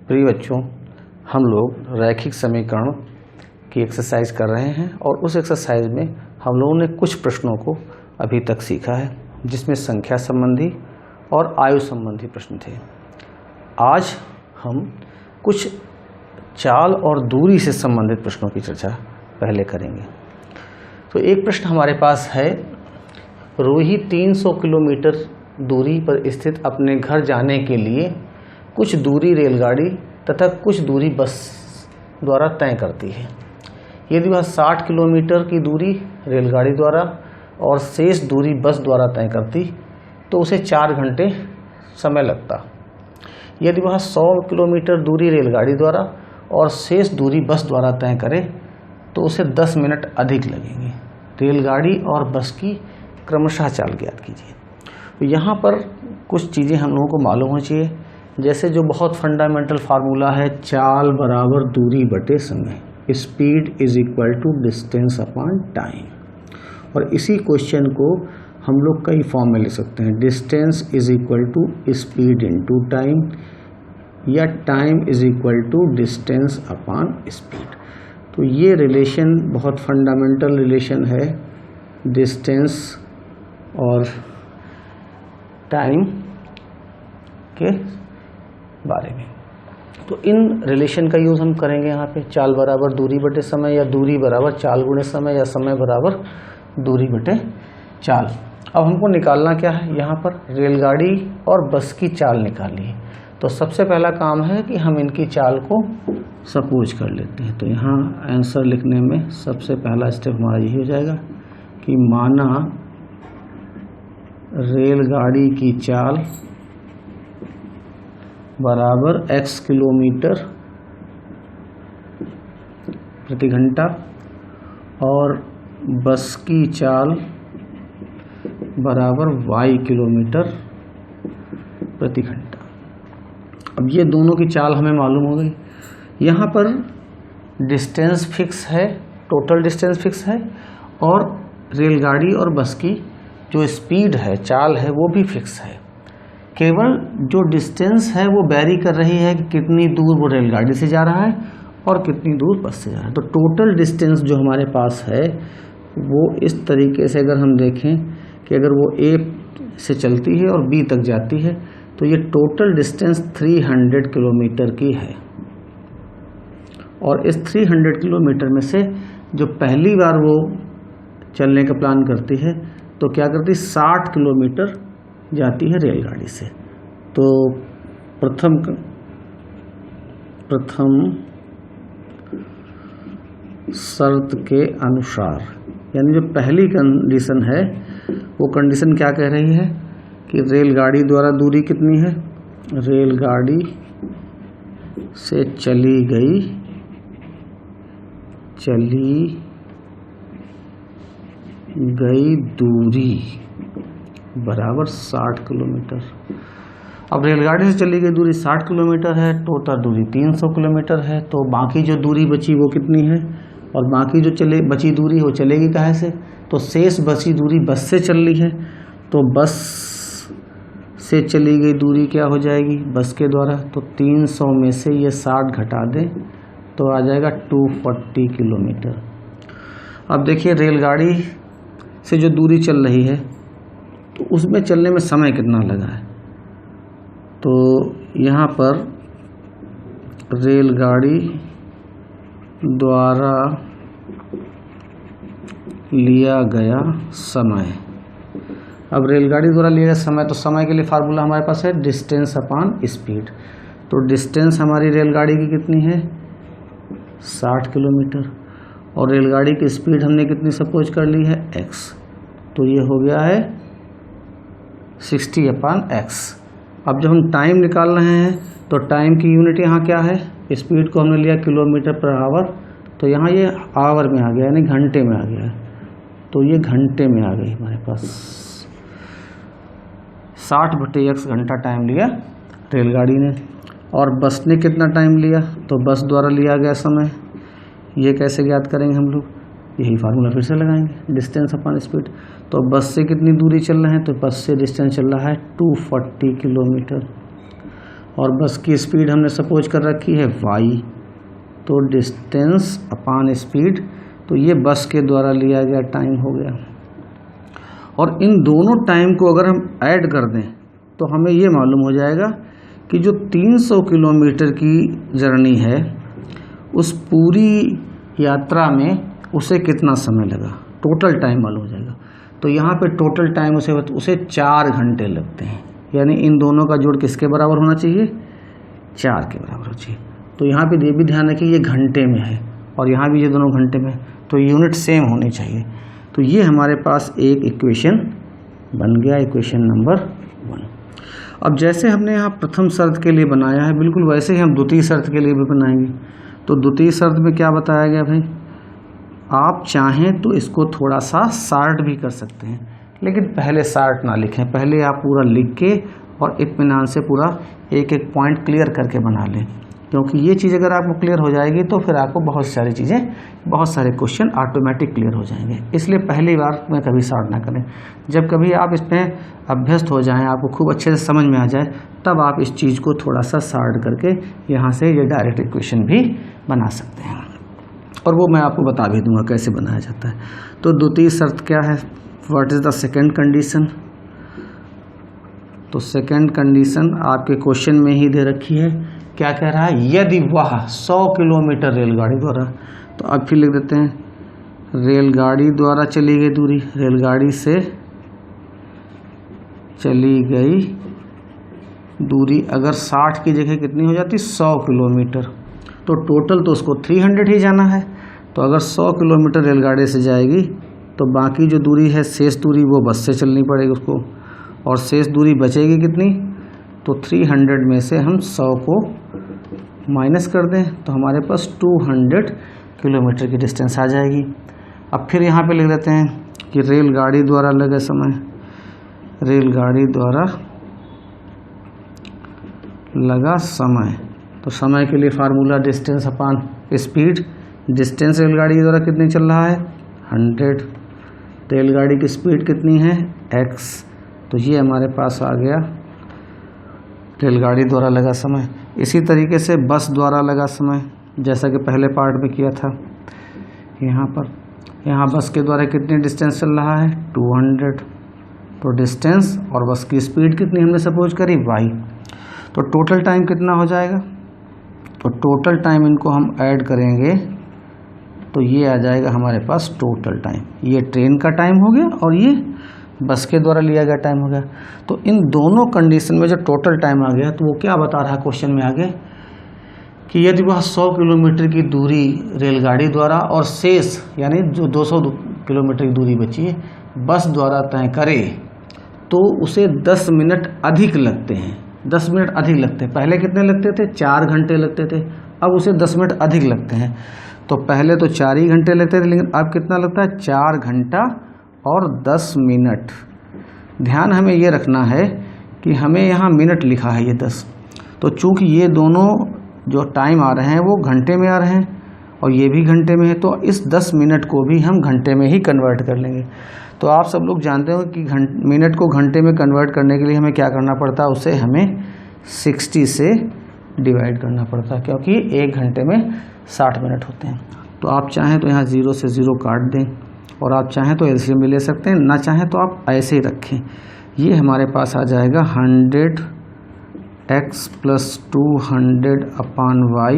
प्रिय बच्चों, हम लोग रैखिक समीकरण की एक्सरसाइज कर रहे हैं और उस एक्सरसाइज में हम लोगों ने कुछ प्रश्नों को अभी तक सीखा है जिसमें संख्या संबंधी और आयु संबंधी प्रश्न थे। आज हम कुछ चाल और दूरी से संबंधित प्रश्नों की चर्चा पहले करेंगे। तो एक प्रश्न हमारे पास है, रोही 300 किलोमीटर दूरी पर स्थित अपने घर जाने के लिए कुछ दूरी रेलगाड़ी तथा कुछ दूरी बस द्वारा तय करती है। यदि वह 60 किलोमीटर की दूरी रेलगाड़ी द्वारा और शेष दूरी बस द्वारा तय करती तो उसे 4 घंटे समय लगता। यदि वह 100 किलोमीटर दूरी रेलगाड़ी द्वारा और शेष दूरी बस द्वारा तय करे तो उसे 10 मिनट अधिक लगेंगे। रेलगाड़ी और बस की क्रमशः चाल ज्ञात कीजिए। तो यहाँ पर कुछ चीज़ें हम लोगों को मालूम होनी चाहिए, जैसे जो बहुत फंडामेंटल फार्मूला है, चाल बराबर दूरी बटे समय, speed is equal to distance upon time. और इसी क्वेश्चन को हम लोग कई फॉर्म में लिख सकते हैं, distance is equal to speed into time या time is equal to distance upon speed. तो ये रिलेशन बहुत फंडामेंटल रिलेशन है डिस्टेंस और टाइम के बारे में। तो इन रिलेशन का यूज़ हम करेंगे यहाँ पे, चाल बराबर दूरी बटे समय या दूरी बराबर चाल गुणे समय या समय बराबर दूरी बटे चाल। अब हमको निकालना क्या है, यहाँ पर रेलगाड़ी और बस की चाल निकालनी है। तो सबसे पहला काम है कि हम इनकी चाल को सपोज कर लेते हैं। तो यहाँ आंसर लिखने में सबसे पहला स्टेप हमारा यही हो जाएगा कि माना रेलगाड़ी की चाल बराबर x किलोमीटर प्रति घंटा और बस की चाल बराबर y किलोमीटर प्रति घंटा। अब ये दोनों की चाल हमें मालूम हो गई। यहाँ पर डिस्टेंस फिक्स है, टोटल डिस्टेंस फिक्स है और रेलगाड़ी और बस की जो स्पीड है, चाल है, वो भी फिक्स है। केवल जो डिस्टेंस है वो वैरी कर रही है कि कितनी दूर वो रेलगाड़ी से जा रहा है और कितनी दूर बस से जा रहा है। तो टोटल डिस्टेंस जो हमारे पास है वो इस तरीके से अगर हम देखें कि अगर वो A से चलती है और B तक जाती है तो ये टोटल डिस्टेंस 300 किलोमीटर की है। और इस 300 किलोमीटर में से जो पहली बार वो चलने का प्लान करती है तो क्या करती, 60 किलोमीटर जाती है रेलगाड़ी से। तो प्रथम शर्त के अनुसार, यानी जो पहली कंडीशन है वो कंडीशन क्या कह रही है कि रेलगाड़ी द्वारा दूरी कितनी है, रेलगाड़ी से चली गई दूरी बराबर 60 किलोमीटर। अब रेलगाड़ी से चली गई दूरी 60 किलोमीटर है, टोटल दूरी 300 किलोमीटर है। तो बाकी जो दूरी बची वो कितनी है, और बाकी जो बची दूरी वो चलेगी कहाँ से, तो शेष बची दूरी बस से चल रही है। तो बस से चली गई दूरी क्या हो जाएगी, बस के द्वारा, तो 300 में से ये 60 घटा दें तो आ जाएगा 240 किलोमीटर। अब देखिए रेलगाड़ी से जो दूरी चल रही है तो उसमें चलने में समय कितना लगा है। तो यहाँ पर रेलगाड़ी द्वारा लिया गया समय, अब रेलगाड़ी द्वारा लिया गया समय, तो समय के लिए फार्मूला हमारे पास है डिस्टेंस अपॉन स्पीड। तो डिस्टेंस हमारी रेलगाड़ी की कितनी है, 60 किलोमीटर, और रेलगाड़ी की स्पीड हमने कितनी सपोज कर ली है, x। तो ये हो गया है 60/x। अब जब हम टाइम निकाल रहे हैं तो टाइम की यूनिट यहाँ क्या है, स्पीड को हमने लिया किलोमीटर पर आवर, तो यहाँ ये आवर में आ गया, यानी घंटे में आ गया है। तो ये घंटे में आ गई हमारे पास, 60/x घंटा टाइम लिया रेलगाड़ी ने। और बस ने कितना टाइम लिया, तो बस द्वारा लिया गया समय, ये कैसे ज्ञात करेंगे हम लोग, यही फार्मूला फिर से लगाएंगे, डिस्टेंस अपॉन स्पीड। तो बस से कितनी दूरी चल रहे हैं, तो बस से डिस्टेंस चल रहा है 240 किलोमीटर। और बस की स्पीड हमने सपोज कर रखी है y, तो डिस्टेंस अपान स्पीड, तो ये बस के द्वारा लिया गया टाइम हो गया। और इन दोनों टाइम को अगर हम ऐड कर दें तो हमें ये मालूम हो जाएगा कि जो 300 किलोमीटर की जर्नी है उस पूरी यात्रा में उसे कितना समय लगा, टोटल टाइम मालूम हो जाएगा। तो यहाँ पे टोटल टाइम उसे 4 घंटे लगते हैं, यानी इन दोनों का जोड़ किसके बराबर होना चाहिए, 4 के बराबर होना चाहिए। तो यहाँ पे ये भी ध्यान रखिए ये घंटे में है और यहाँ भी ये दोनों घंटे में, तो यूनिट सेम होनी चाहिए। तो ये हमारे पास एक इक्वेशन बन गया, इक्वेशन नंबर 1। अब जैसे हमने यहाँ प्रथम शर्त के लिए बनाया है, बिल्कुल वैसे ही हम द्वितीय शर्त के लिए भी बनाएंगे। तो द्वितीय शर्त में क्या बताया गया भाई, आप चाहें तो इसको थोड़ा सा शार्ट भी कर सकते हैं, लेकिन पहले शार्ट ना लिखें, पहले आप पूरा लिख के और इत्मीनान से पूरा एक एक पॉइंट क्लियर करके बना लें, क्योंकि ये चीज़ अगर आपको क्लियर हो जाएगी तो फिर आपको बहुत सारी चीज़ें, बहुत सारे क्वेश्चन ऑटोमेटिक क्लियर हो जाएंगे। इसलिए पहली बार में कभी शार्ट ना करें। जब कभी आप इसमें अभ्यस्त हो जाएं, आपको खूब अच्छे से समझ में आ जाए, तब आप इस चीज़ को थोड़ा सा शार्ट करके यहाँ से ये डायरेक्ट इक्वेशन भी बना सकते हैं, और वो मैं आपको बता भी दूंगा कैसे बनाया जाता है। तो द्वितीय शर्त क्या है, what is the second condition. तो सेकेंड कंडीशन आपके क्वेश्चन में ही दे रखी है, क्या कह रहा है, यदि वह 100 किलोमीटर रेलगाड़ी द्वारा, तो अब फिर लिख देते हैं रेलगाड़ी द्वारा चली गई दूरी, रेलगाड़ी से चली गई दूरी अगर 60 की जगह कितनी हो जाती, 100 किलोमीटर, तो टोटल तो उसको 300 ही जाना है। तो अगर 100 किलोमीटर रेलगाड़ी से जाएगी तो बाकी जो दूरी है, शेष दूरी, वो बस से चलनी पड़ेगी उसको, और शेष दूरी बचेगी कितनी, तो 300 में से हम 100 को माइनस कर दें तो हमारे पास 200 किलोमीटर की डिस्टेंस आ जाएगी। अब फिर यहाँ पे लिख देते हैं कि रेलगाड़ी द्वारा लगे समय, रेलगाड़ी द्वारा लगा समय, तो समय के लिए फार्मूला डिस्टेंस अपान स्पीड। डिस्टेंस रेलगाड़ी द्वारा कितनी चल रहा है, 100, रेलगाड़ी की स्पीड कितनी है, x, तो ये हमारे पास आ गया रेलगाड़ी द्वारा लगा समय। इसी तरीके से बस द्वारा लगा समय, जैसा कि पहले पार्ट में किया था। यहाँ बस के द्वारा कितनी डिस्टेंस चल रहा है, 200, तो डिस्टेंस और बस की स्पीड कितनी हमने सपोज करी, y, तो टोटल टाइम कितना हो जाएगा, तो टोटल टाइम इनको हम ऐड करेंगे तो ये आ जाएगा हमारे पास टोटल टाइम। ये ट्रेन का टाइम हो गया और ये बस के द्वारा लिया गया टाइम हो गया। तो इन दोनों कंडीशन में जो टोटल टाइम आ गया, तो वो क्या बता रहा है क्वेश्चन में आगे, कि यदि वह 100 किलोमीटर की दूरी रेलगाड़ी द्वारा और शेष यानी जो 200 किलोमीटर की दूरी बची है बस द्वारा तय करे, तो उसे 10 मिनट अधिक लगते हैं, 10 मिनट अधिक लगते हैं। पहले कितने लगते थे, 4 घंटे लगते थे, अब उसे 10 मिनट अधिक लगते हैं। तो पहले तो 4 ही घंटे लगते थे, लेकिन अब कितना लगता है, 4 घंटा और 10 मिनट। ध्यान हमें ये रखना है कि हमें यहाँ मिनट लिखा है ये 10, तो चूंकि ये दोनों जो टाइम आ रहे हैं वो घंटे में आ रहे हैं और ये भी घंटे में है, तो इस 10 मिनट को भी हम घंटे में ही कन्वर्ट कर लेंगे। तो आप सब लोग जानते हो कि मिनट को घंटे में कन्वर्ट करने के लिए हमें क्या करना पड़ता है, उसे हमें 60 से डिवाइड करना पड़ता है, क्योंकि 1 घंटे में 60 मिनट होते हैं। तो आप चाहें तो यहाँ 0 से 0 काट दें और आप चाहें तो एलसीएम भी ले सकते हैं, ना चाहें तो आप ऐसे ही रखें। ये हमारे पास आ जाएगा 100x + 200 upon y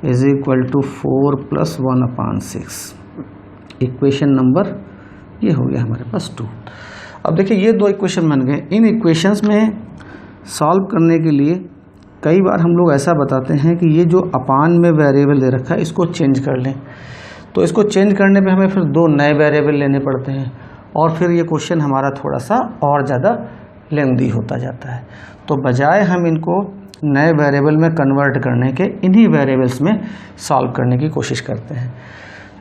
is equal to 4 + 1 upon 6। Equation number ये हो गया हमारे पास 2। अब देखिए ये 2 इक्वेशन बन गए। इन इक्वेशंस में सॉल्व करने के लिए कई बार हम लोग ऐसा बताते हैं कि ये जो अपान में वेरिएबल दे रखा है इसको चेंज कर लें। तो इसको चेंज करने पे हमें फिर 2 नए वेरिएबल लेने पड़ते हैं और फिर ये क्वेश्चन हमारा थोड़ा सा और ज़्यादा लेंथी होता जाता है। तो बजाय हम इनको नए वेरिएबल में कन्वर्ट करने के, इन्हीं वेरिएबल्स में सॉल्व करने की कोशिश करते हैं।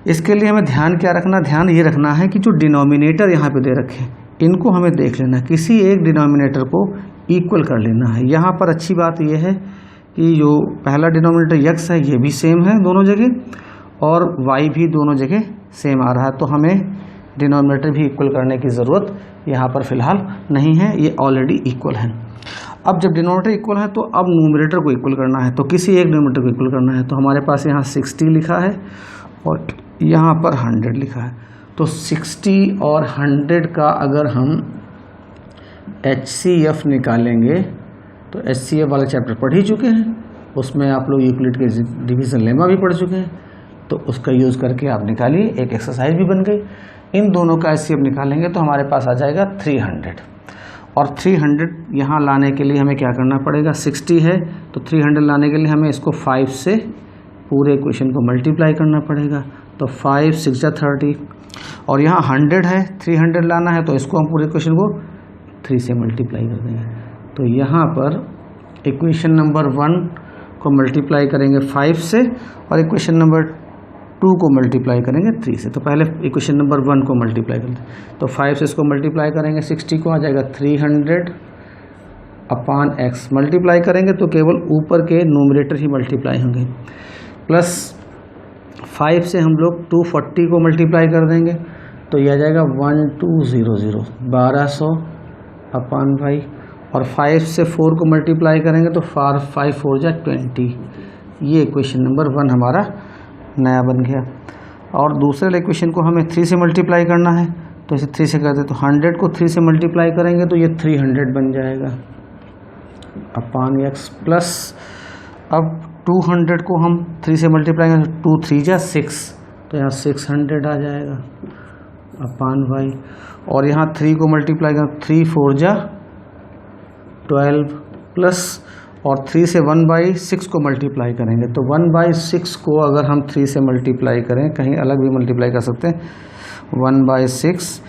इसके लिए हमें ध्यान क्या रखना, ध्यान ये रखना है कि जो डिनोमिनेटर यहाँ पे दे रखे हैं इनको हमें देख लेना, किसी एक डिनोमिनेटर को इक्वल कर लेना है। यहाँ पर अच्छी बात यह है कि जो पहला डिनोमिनेटर x है ये भी सेम है दोनों जगह और y भी दोनों जगह सेम आ रहा है, तो हमें डिनोमिनेटर भी इक्वल करने की ज़रूरत यहाँ पर फ़िलहाल नहीं है, ये ऑलरेडी इक्वल है। अब जब डिनोमिनेटर इक्वल है तो अब न्यूमरेटर को इक्वल करना है, तो किसी एक डिनोमिनेटर को इक्वल करना है। तो हमारे पास यहाँ 60 लिखा है और यहाँ पर 100 लिखा है। तो 60 और 100 का अगर हम HCF निकालेंगे तो HCF वाला चैप्टर पढ़ ही चुके हैं, उसमें आप लोग यूक्लिड के डिवीज़न लेमा भी पढ़ चुके हैं, तो उसका यूज़ करके आप निकालिए, एक एक्सरसाइज भी बन गई। इन दोनों का HCF निकालेंगे तो हमारे पास आ जाएगा 300, और 300 यहाँ लाने के लिए हमें क्या करना पड़ेगा, 60 है तो 300 लाने के लिए हमें इसको 5 से पूरे इक्वेशन को मल्टीप्लाई करना पड़ेगा। तो 5 6 जा 30, और यहाँ 100 है, 300 लाना है तो इसको हम पूरे इक्वेशन को 3 से मल्टीप्लाई कर देंगे। तो यहाँ पर इक्वेशन नंबर 1 को मल्टीप्लाई करेंगे 5 से और इक्वेशन नंबर 2 को मल्टीप्लाई करेंगे 3 से। तो पहले इक्वेशन नंबर 1 को मल्टीप्लाई करते हैं, तो 5 से इसको मल्टीप्लाई करेंगे, 60 को आ जाएगा 300 अपॉन x, मल्टीप्लाई करेंगे तो केवल ऊपर के न्यूमरेटर ही मल्टीप्लाई होंगे, प्लस 5 से हम लोग 240 को मल्टीप्लाई कर देंगे तो यह आ जाएगा 1200 1200 अपॉन 5, और 5 से 4 को मल्टीप्लाई करेंगे तो 5 4 जा 20। ये इक्वेशन नंबर 1 हमारा नया बन गया। और दूसरे इक्वेशन को हमें 3 से मल्टीप्लाई करना है, तो इसे 3 से करते तो 100 को 3 से मल्टीप्लाई करेंगे तो ये 300 बन जाएगा अपॉन x, प्लस अब 200 को हम 3 से मल्टीप्लाई करेंगे, 2 3 जा 6, तो यहाँ 600 आ जाएगा अपॉन y, और यहाँ 3 को मल्टीप्लाई करें 3 4 जा 12, प्लस और 3 से 1/6 को मल्टीप्लाई करेंगे, तो 1/6 को अगर हम 3 से मल्टीप्लाई करें, कहीं अलग भी मल्टीप्लाई कर सकते हैं, 1/6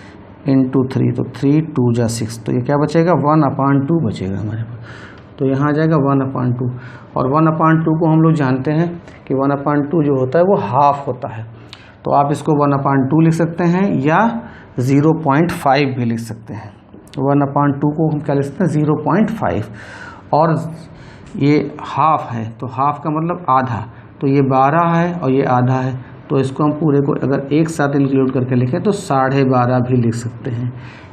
इंटू 3, तो 3 2 जा 6, तो ये क्या बचेगा 1/2 बचेगा हमारे पास। तो यहाँ आ जाएगा 1/2, और 1/2 को हम लोग जानते हैं कि 1/2 जो होता है वो हाफ होता है, तो आप इसको 1/2 लिख सकते हैं या 0.5 भी लिख सकते हैं। 1/2 को हम क्या लिख सकते हैं 0.5, और ये हाफ है तो हाफ का मतलब आधा, तो ये 12 है और ये आधा है, तो इसको हम पूरे को अगर एक साथ इंक्लूड करके लिखें तो 12.5 भी लिख सकते हैं,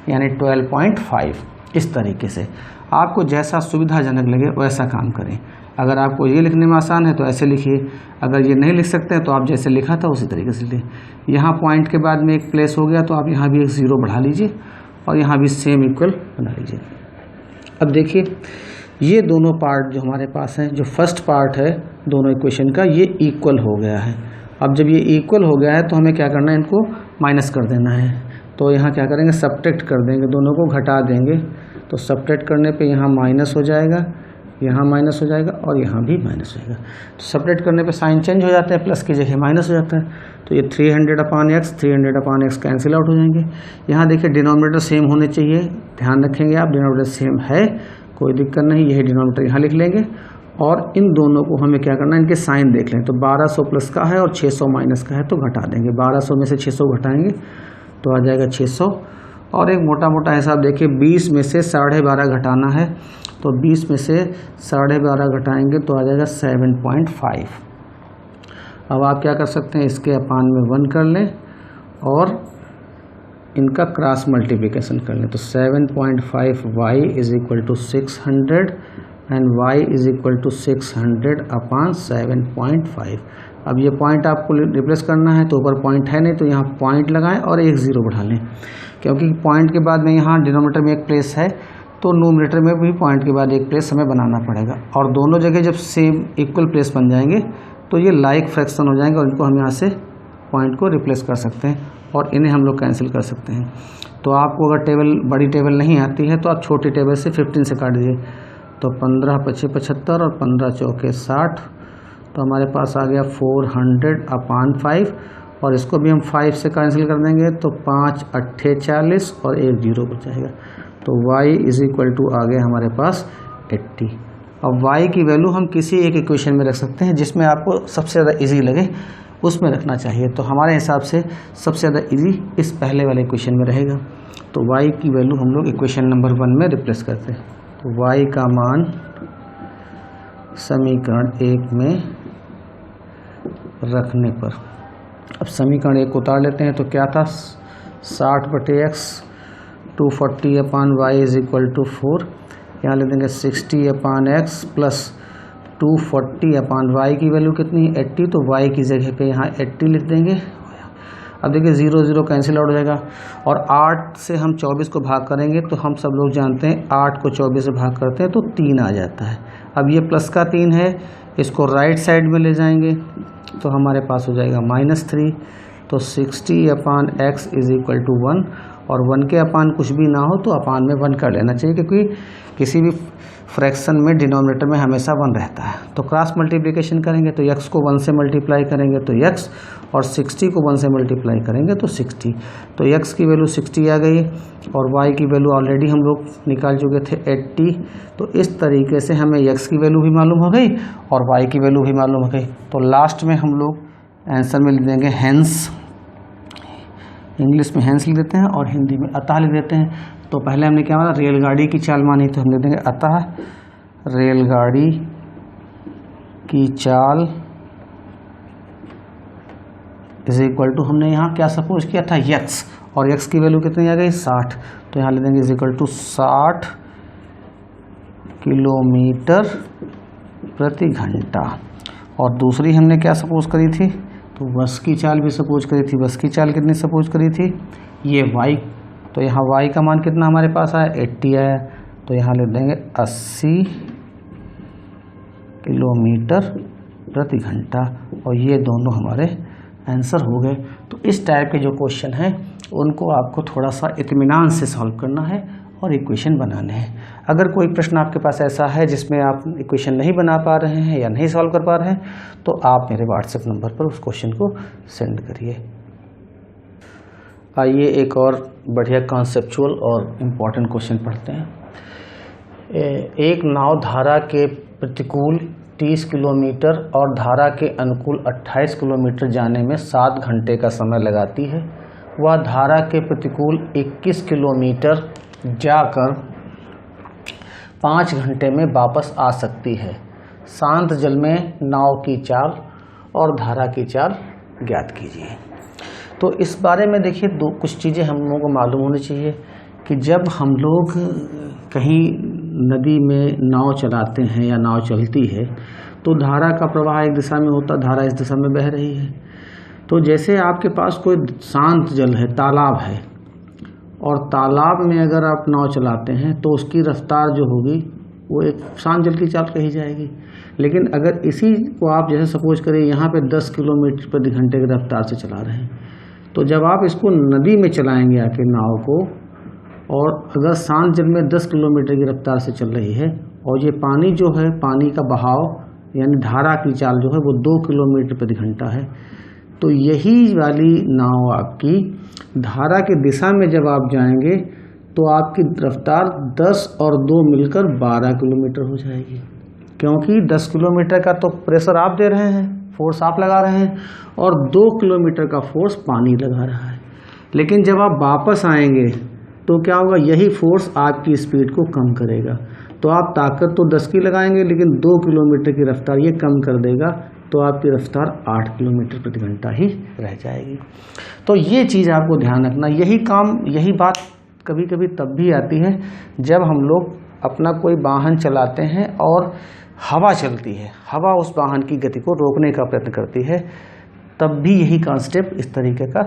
यानी 12.5। इस तरीके से आपको जैसा सुविधाजनक लगे वैसा काम करें। अगर आपको ये लिखने में आसान है तो ऐसे लिखिए, अगर ये नहीं लिख सकते हैं तो आप जैसे लिखा था उसी तरीके से लिखिए। यहाँ पॉइंट के बाद में एक प्लेस हो गया तो आप यहाँ भी एक 0 बढ़ा लीजिए और यहाँ भी सेम इक्वल बना लीजिए। अब देखिए ये दोनों पार्ट जो हमारे पास हैं, जो फर्स्ट पार्ट है दोनों इक्वेशन का, ये इक्वल हो गया है। अब जब ये इक्वल हो गया है तो हमें क्या करना है, इनको माइनस कर देना है। तो यहाँ क्या करेंगे, सब्ट्रैक्ट कर देंगे, दोनों को घटा देंगे। तो सब्ट्रैक्ट करने पे यहाँ माइनस हो जाएगा, यहाँ माइनस हो जाएगा और यहाँ भी माइनस हो जाएगा। तो सब्ट्रैक्ट करने पे साइन चेंज हो जाता है, प्लस की जगह माइनस हो जाता है। तो ये 300/x कैंसिल आउट हो जाएंगे। यहाँ देखिए डिनोमिनेटर सेम होने चाहिए, ध्यान रखेंगे आप, डिनोमिनेटर सेम है, कोई दिक्कत नहीं। यही डिनोमिनेटर यहाँ लिख लेंगे और इन दोनों को हमें क्या करना है, इनके साइन देख लें। तो 1200 प्लस का है और 600 माइनस का है तो घटा देंगे। 1200 में से 600 घटाएंगे तो आ जाएगा 600। और एक मोटा मोटा हिसाब देखिए, 20 में से 12.5 घटाना है, तो 20 में से 12.5 घटाएंगे तो आ जाएगा 7.5। अब आप क्या कर सकते हैं, इसके अपान में 1 कर लें और इनका क्रॉस मल्टीप्लिकेशन कर लें। तो 7.5y is equal to 600 and y is equal to 600 upon 7.5। अब ये पॉइंट आपको रिप्लेस करना है तो ऊपर पॉइंट है नहीं, तो यहाँ पॉइंट लगाएं और एक 0 बढ़ा लें, क्योंकि पॉइंट के बाद में यहाँ डिनोमिनेटर में एक प्लेस है तो न्यूमरेटर में भी पॉइंट के बाद एक प्लेस हमें बनाना पड़ेगा। और दोनों जगह जब सेम इक्वल प्लेस बन जाएंगे तो ये लाइक फ्रैक्शन हो जाएंगे और इनको हम यहाँ से पॉइंट को रिप्लेस कर सकते हैं और इन्हें हम लोग कैंसिल कर सकते हैं। तो आपको अगर टेबल बड़ी टेबल नहीं आती है तो आप छोटी टेबल से 15 से काट दीजिए। तो 15 5 75 और 15 चौके 60, तो हमारे पास आ गया 400/5 और इसको भी हम 5 से कैंसिल कर देंगे तो 5 8 40 और एक 0 बचाएगा। तो y इज इक्वल टू आ गया हमारे पास 80। अब y की वैल्यू हम किसी एक इक्वेशन में रख सकते हैं जिसमें आपको सबसे ज़्यादा इजी लगे उसमें रखना चाहिए। तो हमारे हिसाब से सबसे ज़्यादा इजी इस पहले वाले इक्वेशन में रहेगा। तो y की वैल्यू हम लोग इक्वेशन नंबर 1 में रिप्लेस करते हैं। तो y का मान समीकरण 1 में रखने पर, अब समीकरण 1 को उतार लेते हैं। तो क्या था, 60/x 240/y is equal to 4। यहाँ लिख देंगे 60/x प्लस 240/y की वैल्यू कितनी है 80, तो y की जगह पे यहाँ 80 लिख देंगे। अब देखिए 0 0 कैंसिल आउट हो जाएगा और 8 से हम 24 को भाग करेंगे तो हम सब लोग जानते हैं 8 को 24 से भाग करते हैं तो 3 आ जाता है। अब ये प्लस का 3 है, इसको राइट साइड में ले जाएंगे तो हमारे पास हो जाएगा -3। तो 60/x इज इक्वल टू 1 और 1 के अपान कुछ भी ना हो तो अपान में 1 कर लेना चाहिए, क्योंकि किसी भी फ्रैक्शन में डिनोमिनेटर में हमेशा 1 रहता है। तो क्रॉस मल्टीप्लिकेशन करेंगे तो x को 1 से मल्टीप्लाई करेंगे तो x और 60 को 1 से मल्टीप्लाई करेंगे तो 60। तो x की वैल्यू 60 आ गई और y की वैल्यू ऑलरेडी हम लोग निकाल चुके थे 80। तो इस तरीके से हमें x की वैल्यू भी मालूम हो गई और y की वैल्यू भी मालूम हो गई। तो लास्ट में हम लोग आंसर में लिख देंगे हैंस, इंग्लिश में हैंस लिख देते हैं और हिंदी में अतः लिख देते हैं। तो पहले हमने क्या माना, रेलगाड़ी की चाल मानी, तो हम लिख देंगे अतः रेलगाड़ी की चाल इज इक्वल टू, हमने यहाँ क्या सपोज किया था x, और x की वैल्यू कितनी आ गई 60, तो यहाँ लिख देंगे इज इक्वल टू 60 किलोमीटर प्रति घंटा। और दूसरी हमने क्या सपोज करी थी, तो बस की चाल भी सपोज करी थी। बस की चाल कितनी सपोज करी थी, ये y, तो यहाँ y का मान कितना हमारे पास आया 80 आया, तो यहाँ लिख देंगे 80 किलोमीटर प्रति घंटा, और ये दोनों हमारे आंसर हो गए। तो इस टाइप के जो क्वेश्चन हैं उनको आपको थोड़ा सा इत्मीनान से सॉल्व करना है और इक्वेशन बनाने हैं। अगर कोई प्रश्न आपके पास ऐसा है जिसमें आप इक्वेशन नहीं बना पा रहे हैं या नहीं सॉल्व कर पा रहे हैं, तो आप मेरे व्हाट्सएप नंबर पर उस क्वेश्चन को सेंड करिए। आइए एक और बढ़िया कॉन्सेप्चुअल और इम्पॉर्टेंट क्वेश्चन पढ़ते हैं। एक नाव धारा के प्रतिकूल 30 किलोमीटर और धारा के अनुकूल 28 किलोमीटर जाने में 7 घंटे का समय लगाती है। वह धारा के प्रतिकूल 21 किलोमीटर जाकर 5 घंटे में वापस आ सकती है। शांत जल में नाव की चाल और धारा की चाल ज्ञात कीजिए। तो इस बारे में देखिए कुछ चीज़ें हम लोगों को मालूम होनी चाहिए कि जब हम लोग कहीं नदी में नाव चलाते हैं या नाव चलती है तो धारा का प्रवाह एक दिशा में होता, धारा इस दिशा में बह रही है। तो जैसे आपके पास कोई शांत जल है, तालाब है, और तालाब में अगर आप नाव चलाते हैं तो उसकी रफ्तार जो होगी वो एक शांत जल की चाल कही जाएगी। लेकिन अगर इसी को आप जैसे सपोज करें यहाँ पे 10 किलोमीटर प्रति घंटे की रफ्तार से चला रहे हैं, तो जब आप इसको नदी में चलाएंगे आके नाव को, और अगर शांत जल में 10 किलोमीटर की रफ्तार से चल रही है और ये पानी जो है, पानी का बहाव यानी धारा की चाल जो है वो 2 किलोमीटर प्रति घंटा है, तो यही वाली नाव आपकी धारा की दिशा में जब आप जाएंगे तो आपकी रफ्तार 10 और 2 मिलकर 12 किलोमीटर हो जाएगी, क्योंकि 10 किलोमीटर का तो प्रेशर आप दे रहे हैं, फोर्स आप लगा रहे हैं, और 2 किलोमीटर का फोर्स पानी लगा रहा है। लेकिन जब आप वापस आएंगे तो क्या होगा, यही फोर्स आपकी स्पीड को कम करेगा। तो आप ताकत तो 10 की लगाएंगे लेकिन 2 किलोमीटर की रफ्तार ये कम कर देगा, तो आपकी रफ्तार 8 किलोमीटर प्रति घंटा ही रह जाएगी। तो ये चीज़ आपको ध्यान रखना। यही बात कभी कभी तब भी आती है जब हम लोग अपना कोई वाहन चलाते हैं और हवा चलती है, हवा उस वाहन की गति को रोकने का प्रयत्न करती है, तब भी यही कॉन्सेप्ट इस तरीके का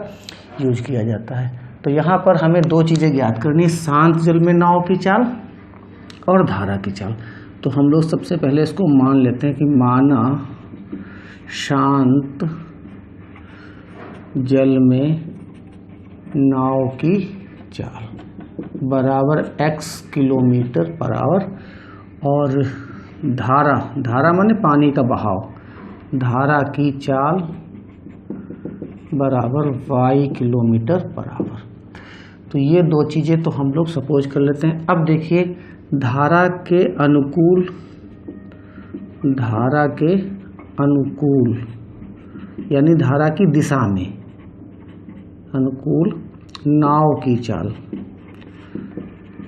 यूज किया जाता है। तो यहाँ पर हमें 2 चीज़ें ज्ञात करनी, शांत जल में नाव की चाल और धारा की चाल। तो हम लोग सबसे पहले इसको मान लेते हैं कि माना शांत जल में नाव की चाल बराबर x किलोमीटर पर आवर, और धारा माने पानी का बहाव, धारा की चाल बराबर y किलोमीटर पर आवर। तो ये 2 चीज़ें तो हम लोग सपोज कर लेते हैं। अब देखिए धारा के अनुकूल यानी धारा की दिशा में अनुकूल नाव की चाल।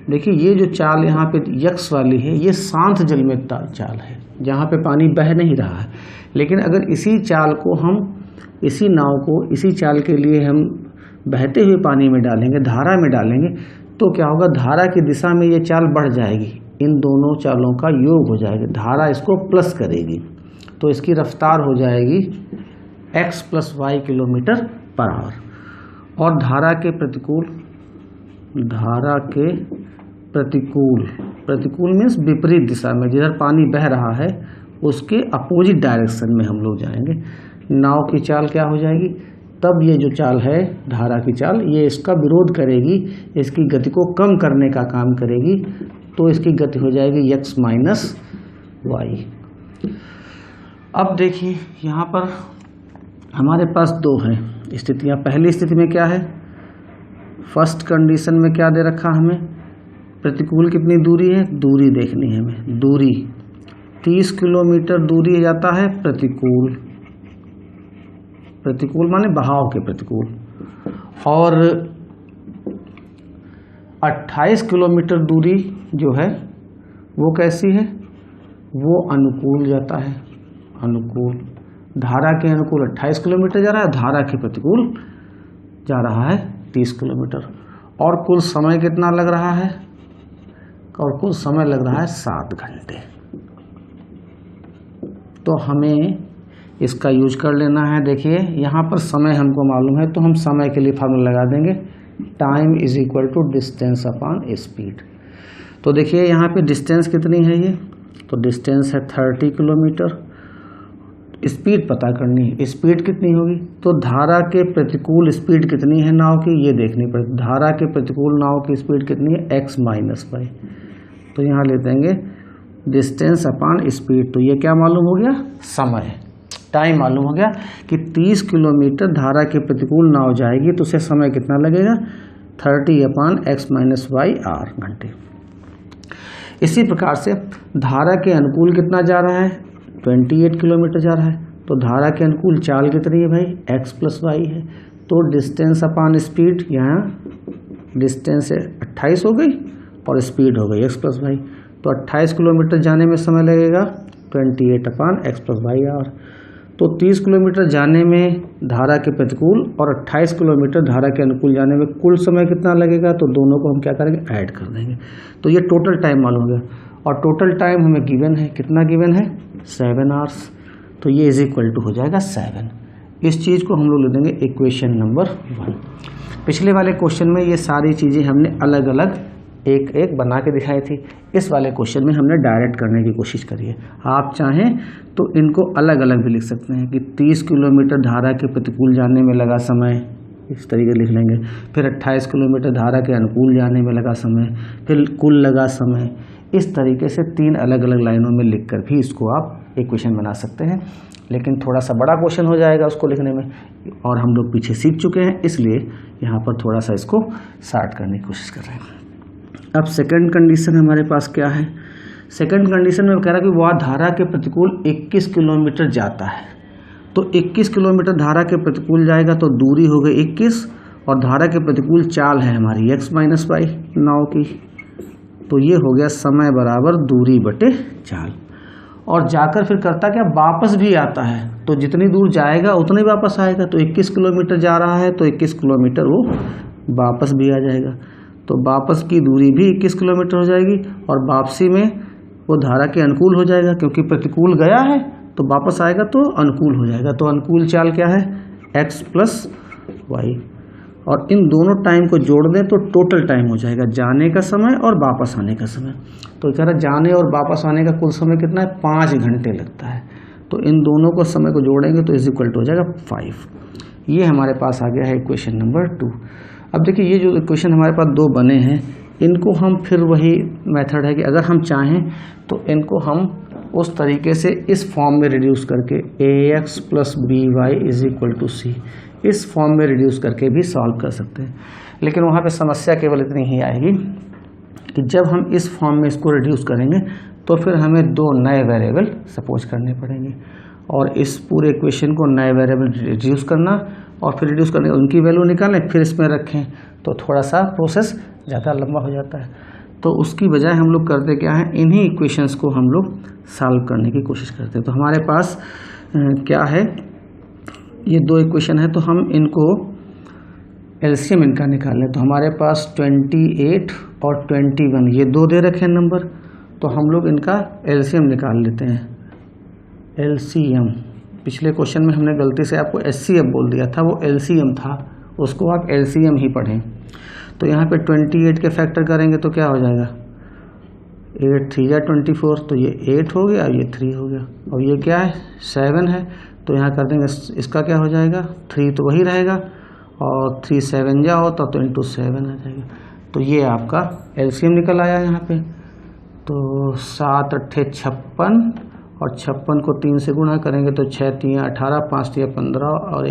देखिए ये जो चाल यहाँ पे यक्स वाली है ये शांत जल में चाल है, जहाँ पे पानी बह नहीं रहा है। लेकिन अगर इसी चाल को हम, इसी नाव को इसी चाल के लिए हम बहते हुए पानी में डालेंगे, धारा में डालेंगे, तो क्या होगा, धारा की दिशा में ये चाल बढ़ जाएगी, इन दोनों चालों का योग हो जाएगा, धारा इसको प्लस करेगी, तो इसकी रफ्तार हो जाएगी x + y kilometre per hour. और धारा के प्रतिकूल मीन्स विपरीत दिशा में, जिधर पानी बह रहा है उसके अपोजिट डायरेक्शन में हम लोग जाएंगे। नाव की चाल क्या हो जाएगी, तब ये जो चाल है धारा की चाल, ये इसका विरोध करेगी, इसकी गति को कम करने का काम करेगी, तो इसकी गति हो जाएगी x - y। अब देखिए यहाँ पर हमारे पास दो हैं स्थितियाँ। पहली स्थिति में क्या है, फर्स्ट कंडीशन में क्या दे रखा हमें, प्रतिकूल कितनी दूरी है, दूरी देखनी है हमें। दूरी 30 किलोमीटर दूरी जाता है प्रतिकूल माने बहाव के प्रतिकूल, और 28 किलोमीटर दूरी जो है वो कैसी है, वो अनुकूल जाता है। अनुकूल, धारा के अनुकूल 28 किलोमीटर जा रहा है, धारा के प्रतिकूल जा रहा है 30 किलोमीटर। और कुल समय कितना लग रहा है, और कुल समय लग रहा है 7 घंटे। तो हमें इसका यूज कर लेना है। देखिए यहाँ पर समय हमको मालूम है, तो हम समय के लिए फार्मूला लगा देंगे, टाइम = डिस्टेंस अपॉन स्पीड। तो देखिए यहाँ पे डिस्टेंस कितनी है ये, तो डिस्टेंस है 30 किलोमीटर। स्पीड पता करनी है, स्पीड कितनी होगी, तो धारा के प्रतिकूल स्पीड कितनी है नाव की, ये देखनी पड़ेगी। धारा के प्रतिकूल नाव की स्पीड कितनी है, x - y। तो यहाँ ले देंगे डिस्टेंस अपॉन स्पीड, तो ये क्या मालूम हो गया, समय, टाइम मालूम हो गया कि 30 किलोमीटर धारा के प्रतिकूल नाव जाएगी, तो उसे समय कितना लगेगा, 30/x - y आर घंटे। इसी प्रकार से धारा के अनुकूल कितना जा रहा है, 28 किलोमीटर जा रहा है, तो धारा के अनुकूल चाल कितनी है भाई, x + y है। तो डिस्टेंस अपॉन स्पीड, यहाँ डिस्टेंस 28 हो गई और स्पीड हो गई x + y, तो 28 किलोमीटर जाने में समय लगेगा 28/x + y आवर। तो 30 किलोमीटर जाने में धारा के प्रतिकूल और 28 किलोमीटर धारा के अनुकूल जाने में कुल समय कितना लगेगा, तो दोनों को हम क्या करेंगे, ऐड कर देंगे। तो ये टोटल टाइम मालूम हो गया, और टोटल टाइम हमें गिवन है, कितना गिवन है, 7 आवर्स। तो ये = हो जाएगा 7। इस चीज़ को हम लोग ले देंगे इक्वेशन नंबर 1। पिछले वाले क्वेश्चन में ये सारी चीज़ें हमने अलग अलग एक एक बना के दिखाई थी, इस वाले क्वेश्चन में हमने डायरेक्ट करने की कोशिश करी है। आप चाहें तो इनको अलग अलग भी लिख सकते हैं कि 30 किलोमीटर धारा के प्रतिकूल जाने में लगा समय, इस तरीके लिख लेंगे। फिर 28 किलोमीटर धारा के अनुकूल जाने में लगा समय, फिर कुल लगा समय। इस तरीके से 3 अलग अलग लाइनों में लिखकर भी इसको आप इक्वेशन बना सकते हैं, लेकिन थोड़ा सा बड़ा क्वेश्चन हो जाएगा उसको लिखने में, और हम लोग पीछे सीख चुके हैं, इसलिए यहाँ पर थोड़ा सा इसको शार्ट करने की कोशिश कर रहे हैं। अब सेकंड कंडीशन हमारे पास क्या है, सेकंड कंडीशन में कह रहा है कि वह धारा के प्रतिकूल 21 किलोमीटर जाता है। तो 21 किलोमीटर धारा के प्रतिकूल जाएगा, तो दूरी हो गई 21, और धारा के प्रतिकूल चाल है हमारी x - y नाव की, तो ये हो गया समय बराबर दूरी बटे चाल। और जाकर फिर करता क्या, वापस भी आता है, तो जितनी दूर जाएगा उतनी वापस आएगा। तो 21 किलोमीटर जा रहा है, तो 21 किलोमीटर वो वापस भी आ जाएगा, तो वापस की दूरी भी 21 किलोमीटर हो जाएगी, और वापसी में वो धारा के अनुकूल हो जाएगा, क्योंकि प्रतिकूल गया है तो वापस आएगा तो अनुकूल हो जाएगा। तो अनुकूल चाल क्या है, x + y। और इन दोनों टाइम को जोड़ दें तो टोटल टाइम हो जाएगा, जाने का समय और वापस आने का समय। तो कह रहा है जाने और वापस आने का कुल समय कितना है, 5 घंटे लगता है। तो इन दोनों को समय को जोड़ेंगे तो = हो जाएगा 5। ये हमारे पास आ गया है इक्वेशन नंबर 2। अब देखिए ये जो इक्वेशन हमारे पास 2 बने हैं, इनको हम फिर वही मेथड है कि अगर हम चाहें तो इनको हम उस तरीके से इस फॉर्म में रिड्यूस करके ax + by = c, इस फॉर्म में रिड्यूस करके भी सॉल्व कर सकते हैं। लेकिन वहाँ पे समस्या केवल इतनी ही आएगी कि जब हम इस फॉर्म में इसको रिड्यूस करेंगे तो फिर हमें 2 नए वेरिएबल सपोज करने पड़ेंगे, और इस पूरे इक्वेशन को नए वेरिएबल रिड्यूस करना और फिर रिड्यूस करने उनकी वैल्यू निकालें फिर इसमें रखें, तो थोड़ा सा प्रोसेस ज़्यादा लंबा हो जाता है। तो उसकी बजाय हम लोग करते क्या है, इन्हीं इक्वेशंस को हम लोग सॉल्व करने की कोशिश करते हैं। तो हमारे पास क्या है, ये 2 इक्वेशन है, तो हम इनको एलसीएम इनका निकाल लें। तो हमारे पास 28 और 21 ये 2 दे रखे हैं नंबर, तो हम लोग इनका एलसीएम निकाल लेते हैं। एलसीएम, पिछले क्वेश्चन में हमने गलती से आपको एचसीएफ बोल दिया था, वो एलसीएम था, उसको आप एलसीएम ही पढ़ें। तो यहाँ पे 28 के फैक्टर करेंगे तो क्या हो जाएगा, 8 3 जा 24, तो ये 8 हो गया, ये 3 हो गया, और ये क्या है 7 है, तो यहाँ कर देंगे इसका क्या हो जाएगा 3 तो वही रहेगा, और 3 7 जा होता तो इंटू 7 आ जाएगा। तो ये आपका एलसीएम निकल आया यहाँ पे। तो 7 8 56, और 56 को 3 से गुणा करेंगे तो 6 3 18, 5 3 15, और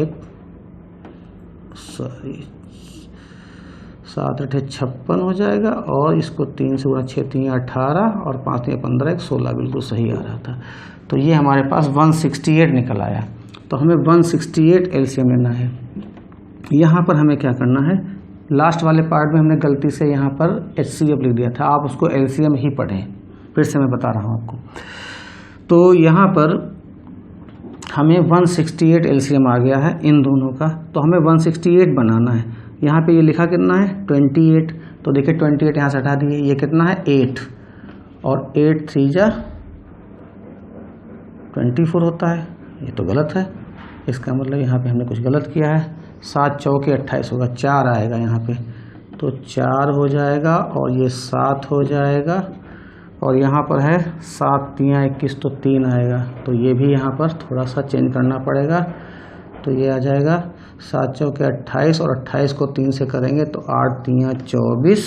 7 8 56 हो जाएगा, और इसको 3 से गुणा 6 3 18, और 5 3 15, 16 बिल्कुल सही आ रहा था। तो ये हमारे पास 168 निकल आया। तो हमें 168 एलसीएम लेना है। यहाँ पर हमें क्या करना है, लास्ट वाले पार्ट में हमने गलती से यहाँ पर एचसीएफ लिख दिया था, आप उसको एलसीएम ही पढ़ें, फिर से मैं बता रहा हूँ आपको। तो यहाँ पर हमें 168 एलसीएम आ गया है इन दोनों का, तो हमें 168 बनाना है। यहाँ पे ये लिखा कितना है 28, तो देखिए 28 यहाँ से हटा दिए, ये कितना है 8, और 8 3 जा 24 होता है, ये तो गलत है, इसका मतलब यहाँ पे हमने कुछ गलत किया है। 7 चौके 28 होगा, 4 आएगा यहाँ पे, तो 4 हो जाएगा, और ये 7 हो जाएगा, और यहाँ पर है 7 3 21, तो 3 आएगा, तो ये भी यहाँ पर थोड़ा सा चेंज करना पड़ेगा। तो ये आ जाएगा 7 चौके 28, और 28 को 3 से करेंगे तो 8 3 24,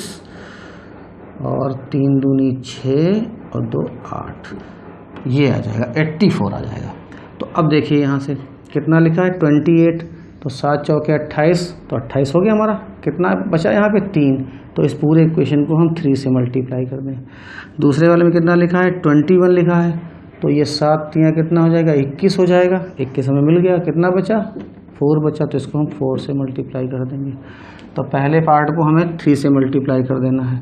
और 3 दूनी 6, और 2 8, ये आ जाएगा 84 आ जाएगा। तो अब देखिए यहाँ से कितना लिखा है 28, तो 7 चौके 28, तो 28 हो गया हमारा, कितना बचा यहाँ पे 3, तो इस पूरे इक्वेशन को हम 3 से मल्टीप्लाई कर दें। दूसरे वाले में कितना लिखा है 21 लिखा है, तो ये 7 3 कितना हो जाएगा 21 हो जाएगा, 21 हमें मिल गया, कितना बचा 4 बचा, तो इसको हम 4 से मल्टीप्लाई कर देंगे। तो पहले पार्ट को हमें 3 से मल्टीप्लाई कर देना है,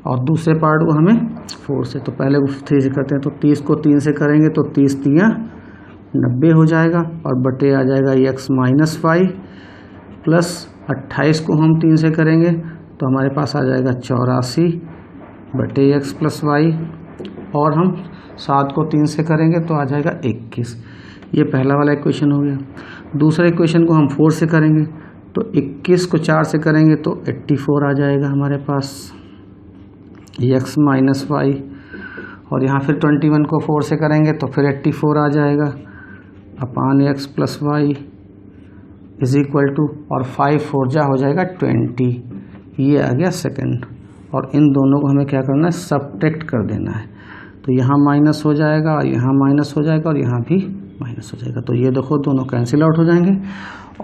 और दूसरे पार्ट को हमें 4 से। तो पहले 3 से करते हैं, तो 30 को 3 से करेंगे तो 30 3 90 हो जाएगा, और बटे आ जाएगा x माइनस 5, प्लस 28 को हम 3 से करेंगे तो हमारे पास आ जाएगा 84 बटे x प्लस वाई, और हम 7 को 3 से करेंगे तो आ जाएगा 21। ये पहला वाला इक्वेशन हो गया। दूसरे इक्वेशन को हम 4 से करेंगे तो 21 को 4 से करेंगे तो 84 आ जाएगा हमारे पास x माइनस वाई, और यहाँ फिर 21 को 4 से करेंगे तो फिर 84 आ जाएगा upon x plus y is equal to, और 5 4 जा हो जाएगा 20, ये आ गया सेकंड। और इन दोनों को हमें क्या करना है सब्ट्रैक्ट कर देना है, तो यहाँ माइनस हो जाएगा, और यहाँ माइनस हो जाएगा, और यहाँ भी माइनस हो जाएगा। तो ये देखो दोनों कैंसिल आउट हो जाएंगे।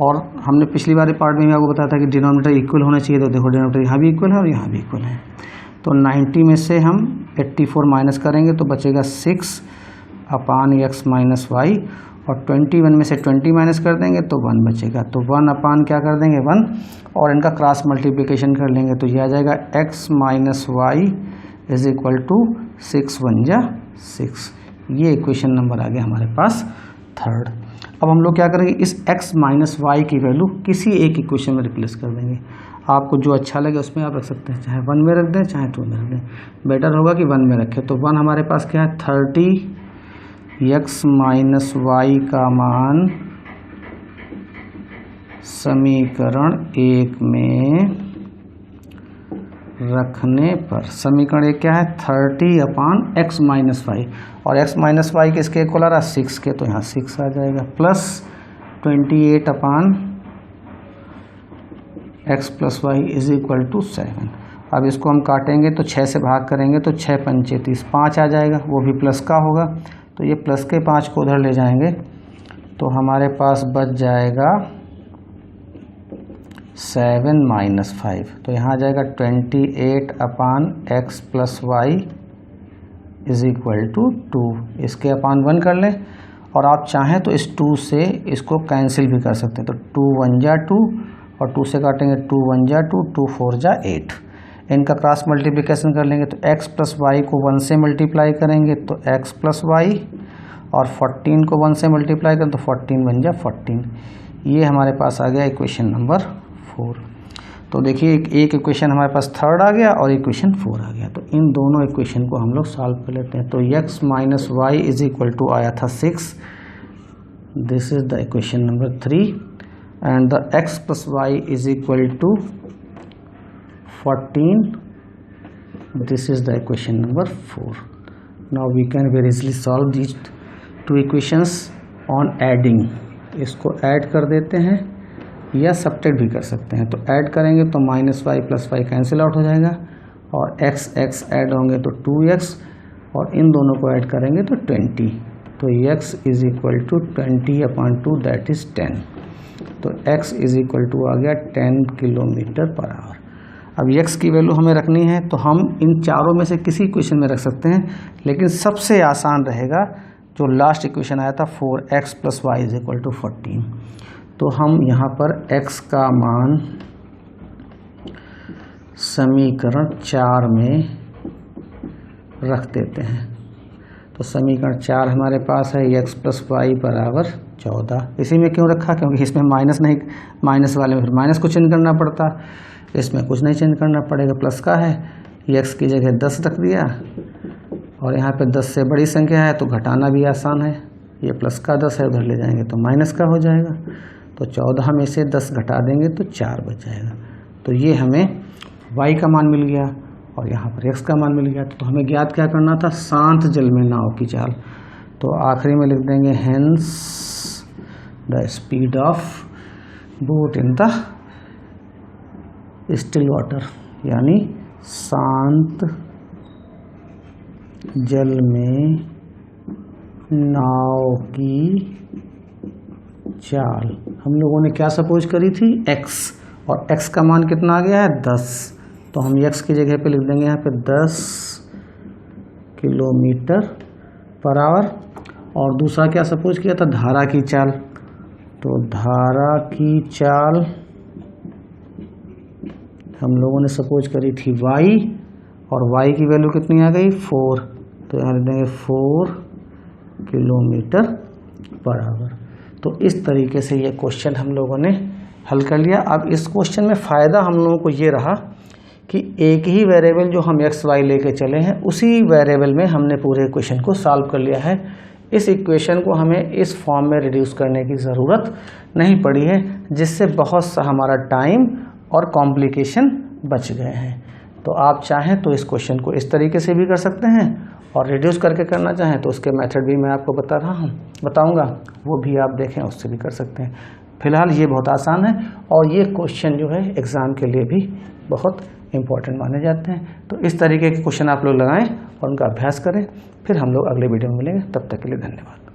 और हमने पिछली बार पार्ट में भी आपको बताया था कि डिनोमिनेटर इक्वल होना चाहिए, तो देखो डिनोमिनेटर यहाँ भी इक्वल है और यहाँ भी इक्वल है। तो 90 में से हम 84 माइनस करेंगे तो बचेगा 6 अपान x माइनस वाई, और 21 में से 20 माइनस कर देंगे तो 1 बचेगा, तो 1 अपान क्या कर देंगे 1, और इनका क्रॉस मल्टीप्लिकेशन कर लेंगे तो ये आ जाएगा x minus y is equal to 6 1 जा 6। ये इक्वेशन नंबर आ गया हमारे पास थर्ड। अब हम लोग क्या करेंगे, इस x माइनस वाई की वैल्यू किसी एक इक्वेशन में रिप्लेस कर देंगे। आपको जो अच्छा लगे उसमें आप रख सकते हैं, चाहे 1 में रख दें चाहे 2 में रख दें, बेटर होगा कि 1 में रखें। तो 1 हमारे पास क्या है 30 x माइनस वाई का मान समीकरण 1 में रखने पर, समीकरण 1 क्या है 30 अपान x माइनस वाई, और x माइनस वाई किसके इक्वल आ रहा है 6 के, तो यहाँ 6 आ जाएगा, plus 28 upon x plus y is equal to 7। अब इसको हम काटेंगे तो 6 से भाग करेंगे तो 6 पंचे 30, 5 आ जाएगा, वो भी प्लस का होगा, तो ये प्लस के 5 को उधर ले जाएंगे तो हमारे पास बच जाएगा 7 माइनस 5, तो यहाँ आ जाएगा 28 upon x plus y is equal to 2। इसके अपान 1 कर लें, और आप चाहें तो इस 2 से इसको कैंसिल भी कर सकते हैं, तो 2 1 जा 2, और 2 से काटेंगे 2 1 जा 2, 2 4 जा 8। इनका क्रॉस मल्टीप्लिकेशन कर लेंगे तो x प्लस वाई को 1 से मल्टीप्लाई करेंगे तो x प्लस वाई, और 14 को 1 से मल्टीप्लाई करें तो 14 बन जा 14। ये हमारे पास आ गया इक्वेशन नंबर 4। तो देखिए एक इक्वेशन हमारे पास थर्ड आ गया और इक्वेशन 4 आ गया। तो इन दोनों इक्वेशन को हम लोग सॉल्व कर लेते हैं। तो x minus y is equal to आया था 6, this is the equation number 3, and the x plus y is equal to 14, this is the equation number 4। Now we can very easily solve these two equations on adding. इसको add कर देते हैं या subtract भी कर सकते हैं। तो ऐड करेंगे तो minus y plus y cancel out हो जाएगा और x ऐड होंगे तो 2x, और इन दोनों को ऐड करेंगे तो 20। तो x is equal to 20/2 that is 10। तो x इज इक्वल टू आ गया 10 किलोमीटर पर आवर। अब x की वैल्यू हमें रखनी है तो हम इन चारों में से किसी इक्वेशन में रख सकते हैं, लेकिन सबसे आसान रहेगा जो लास्ट इक्वेशन आया था 4x plus y is equal to 14। तो हम यहाँ पर x का मान समीकरण 4 में रख देते हैं। तो समीकरण 4 हमारे पास है x प्लस वाई बराबर 14। इसी में क्यों रखा? क्योंकि इसमें माइनस नहीं, माइनस वाले में फिर माइनस को चेंज करना पड़ता, इसमें कुछ नहीं चेंज करना पड़ेगा, प्लस का है, x की जगह 10 रख दिया, और यहाँ पे 10 से बड़ी संख्या है तो घटाना भी आसान है, ये प्लस का 10 है उधर ले जाएंगे तो माइनस का हो जाएगा। तो 14 में से 10 घटा देंगे तो 4 बच जाएगा। तो ये हमें y का मान मिल गया और यहाँ पर x का मान मिल गया। तो हमें ज्ञात क्या करना था? शांत जल में नाव की चाल। तो आखिरी में लिख देंगे hence the speed of boat in the still water, यानी शांत जल में नाव की चाल। हम लोगों ने क्या सपोज करी थी? x, और x का मान कितना आ गया है? 10। तो हम x की जगह पे लिख देंगे यहाँ पे 10 किलोमीटर पर आवर। और दूसरा क्या सपोज किया था? धारा की चाल। तो धारा की चाल हम लोगों ने सपोज करी थी y, और y की वैल्यू कितनी आ गई? 4। तो यहाँ लिख देंगे 4 किलोमीटर पर आवर। तो इस तरीके से ये क्वेश्चन हम लोगों ने हल कर लिया। अब इस क्वेश्चन में फ़ायदा हम लोगों को ये रहा कि एक ही वेरिएबल जो हम x y लेके चले हैं उसी वेरिएबल में हमने पूरे इक्वेशन को सॉल्व कर लिया है। इस इक्वेशन को हमें इस फॉर्म में रिड्यूस करने की ज़रूरत नहीं पड़ी है, जिससे बहुत सा हमारा टाइम और कॉम्प्लिकेशन बच गए हैं। तो आप चाहें तो इस क्वेश्चन को इस तरीके से भी कर सकते हैं, और रिड्यूस करके करना चाहें तो उसके मेथड भी मैं आपको बताऊंगा, वो भी आप देखें, उससे भी कर सकते हैं। फिलहाल ये बहुत आसान है और ये क्वेश्चन जो है एग्ज़ाम के लिए भी बहुत इम्पोर्टेंट माने जाते हैं। तो इस तरीके के क्वेश्चन आप लोग लगाएं और उनका अभ्यास करें। फिर हम लोग अगले वीडियो में मिलेंगे, तब तक के लिए धन्यवाद।